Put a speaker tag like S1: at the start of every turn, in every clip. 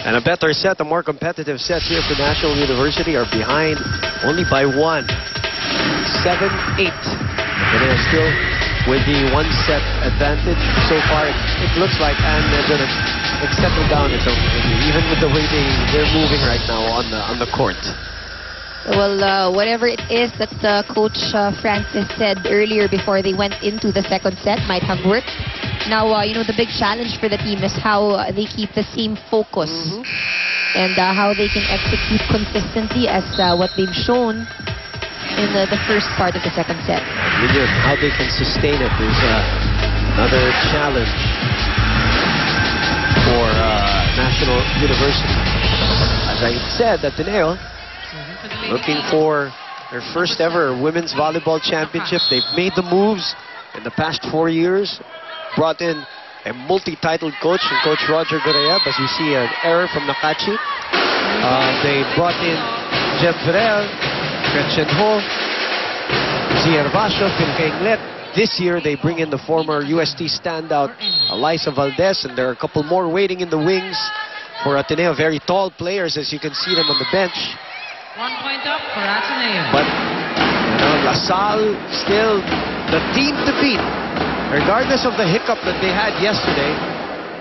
S1: And a better set, a more competitive set here for National University are behind only by 1. 7-8. And they're still with the one-set advantage so far. It looks like it's settled down even with the way they're moving right now on the court.
S2: Well, whatever it is that Coach Francis said earlier before they went into the second set might have worked. Now, the big challenge for the team is how they keep the same focus and how they can execute consistently as what they've shown in the first part of the second set.
S1: How they can sustain it is another challenge for National University. As I said, Ateneo looking for their first ever women's volleyball championship. They've made the moves in the past 4 years. Brought in a multi-titled coach, and Coach Roger Gorayeb, as you see an error from Nakachi. They brought in Jeff Ferrer, Gretchen Ho, Zia Hervasio, Phil Kainglet. This year they bring in the former UST standout Eliza Valdez, and there are a couple more waiting in the wings for Ateneo. Very tall players, as you can see them on the bench.
S3: 1 point up for Ateneo.
S1: But LaSalle still the team to beat. Regardless of the hiccup that they had yesterday,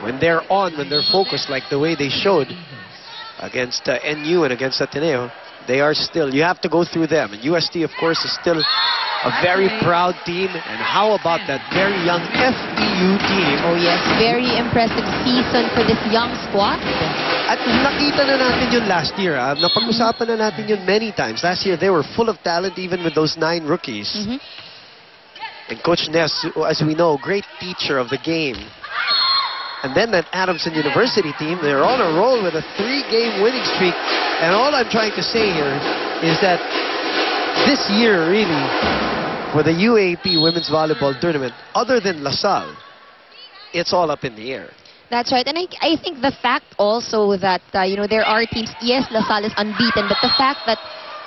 S1: when they're focused like the way they showed against NU and against Ateneo, they are still, you have to go through them. And UST, of course, is still a very proud team. And how about that very young FEU team?
S2: Oh yes, very impressive season for this young squad.
S1: At nakita na natin yun last year. Napag-usapan na natin yun many times. Last year, they were full of talent even with those 9 rookies. And Coach Ness, as we know, great teacher of the game. And then that Adamson University team, they're on a roll with a 3-game winning streak. And all I'm trying to say here is that this year, really, for the UAAP Women's Volleyball Tournament, other than LaSalle, it's all up in the air.
S2: That's right. And I think the fact also that, there are teams, yes, LaSalle is unbeaten, but the fact that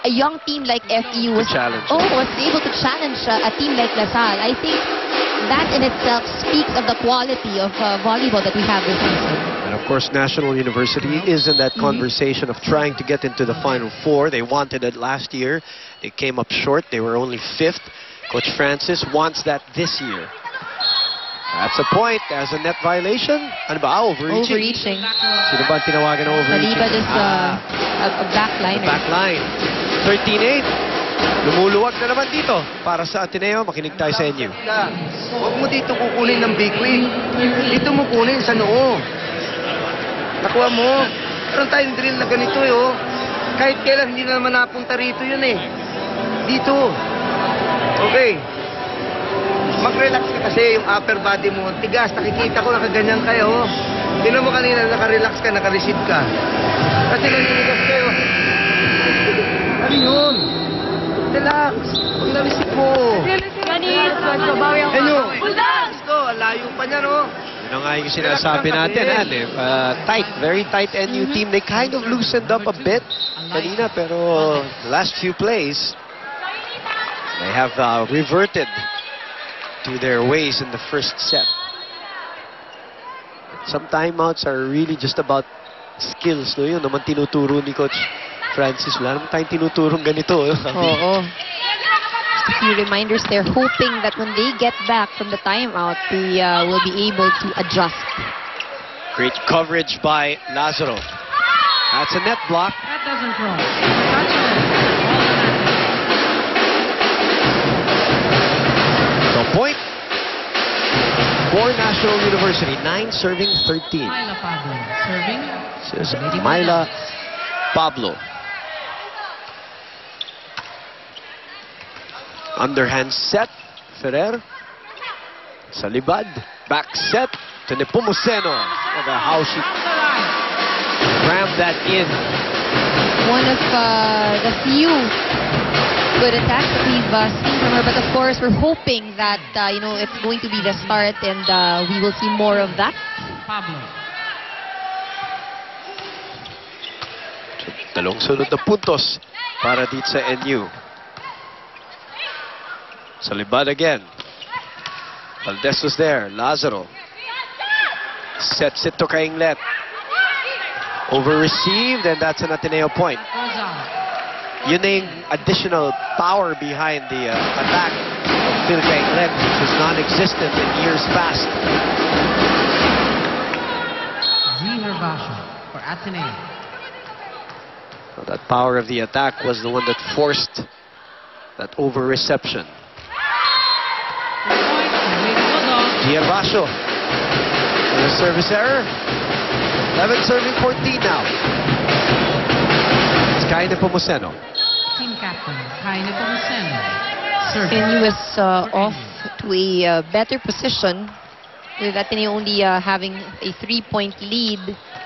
S2: a young team like FEU was able to challenge a team like LaSalle. I think that in itself speaks of the quality of volleyball that we have this season.
S1: And of course, National University is in that conversation of trying to get into the Final Four. They wanted it last year. They came up short. They were only 5th. Coach Francis wants that this year. That's a point. There's a net violation. Ano ba? Overreaching. Sino ba tinawagan na overreaching?
S2: Maliban is a backliner.
S1: Backline. 13-8. Lumuluwag na naman dito. Para sa Ateneo, makinig tayo sa inyo.
S4: Huwag mo dito kukunin ng big quick. Dito mo kunin sa noo. Nakuha mo. Meron tayong drill na ganito Kahit kailan hindi na naman napunta rito yun Dito. Okay. Mag-relax ka kasi yung upper body mo. Tigas, nakikita ko nakaganyan kayo. Tingnan mo kanina, naka-relax ka, naka-receive ka. Kasi naninigas kayo. Ano yun? Relax. Huwag na-receive mo. Ano? Ito, layo pa niya, no?
S1: Yun nga yung sinasabi natin, tight, very tight NU team. They kind of loosened up a bit kanina, pero the last few plays, they have reverted to their ways in the first set. Some timeouts are really just about skills, no? Yun naman tinuturo ni Coach Francis. Wala naman tayong tinuturong ganito.
S2: Just a few reminders. They're hoping that when they get back from the timeout, they will be able to adjust.
S1: Great coverage by Lazaro. That's a net block.
S3: That doesn't cross.
S1: Point for National University. 9 serving 13.
S3: Myla Pablo serving.
S1: This is Myla Pablo. Underhand set. Ferrer. Salibad. Back set to Nepomuceno. Look at how she rammed that in.
S2: One of the few good attacks that we've seen from her, but of course we're hoping that it's going to be the start and we will see more of that.
S3: Pablo.
S1: Dalawang sunod na puntos para dito sa NU. Salibad again. Valdez was there. Lazaro sets it to Kainglet. Over-received, and that's an Ateneo point.
S3: Goes out.
S1: Yun na yung additional power behind the attack of Philca Inglet, which was non-existent in years past.
S3: Zihar Basho for Ateneo.
S1: So that power of the attack was the one that forced that over-reception.
S3: Point for Lady Bulldogs.
S1: Giavasio. A service error. 11 serving 14 now. It's Kaine Pomoceno.
S3: Team captain, Kaine Pomoceno. Serving.
S2: And he was off to a better position, with Ateneo only having a 3-point lead.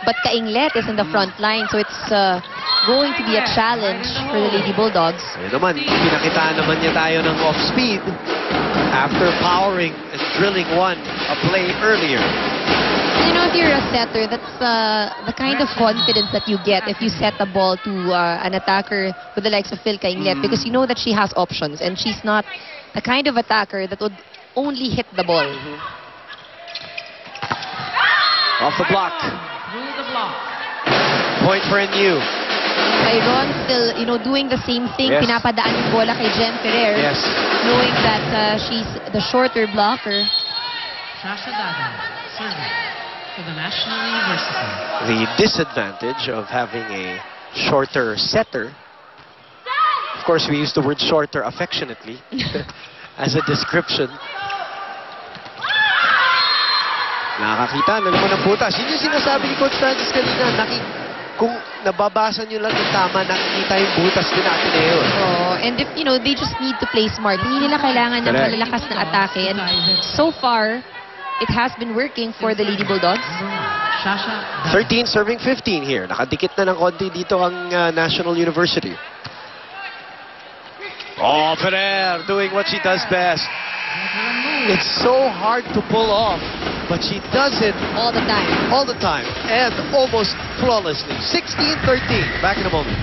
S2: But Kainglet is in the front line, so it's going to be a challenge for the Lady Bulldogs.
S1: Ayun naman, pinakitaan naman niya tayo ng off-speed after powering and drilling a play earlier.
S2: You know, if you're a setter, that's the kind of confidence that you get if you set a ball to an attacker with the likes of Philca Inglet, because you know that she has options and she's not the kind of attacker that would only hit the ball.
S1: Off the block.
S3: Through the block.
S1: Point for NU.
S2: Tyron still, you know, doing the same thing.
S1: Yes.
S2: Pinapadaan yung bola kay Jen Ferrer.
S1: Yes.
S2: Knowing that she's the shorter blocker.
S3: Shasha Dada. Serving for the National University.
S1: The disadvantage of having a shorter setter. Of course, we use the word shorter affectionately as a description. Nakakita na naman ang butas. Yun yung sinasabi ni Coach Francis kanina. Kung nababasa nyo lang yung tama, nakikita yung butas din natin ngayon.
S2: Oh, and if, you know, they just need to play smart. Hindi nila kailangan ng
S1: Correct.
S2: malalakas na atake. And so far, it has been working for the Lady Bulldogs.
S3: Shasha Dada.
S1: 13 serving 15 here. Nakadikit na ng konti dito ang National University. Oh, Ferrer doing what she does best. It's so hard to pull off, but she does it
S2: All the time.
S1: all the time and almost flawlessly. 16-13. Back in a moment.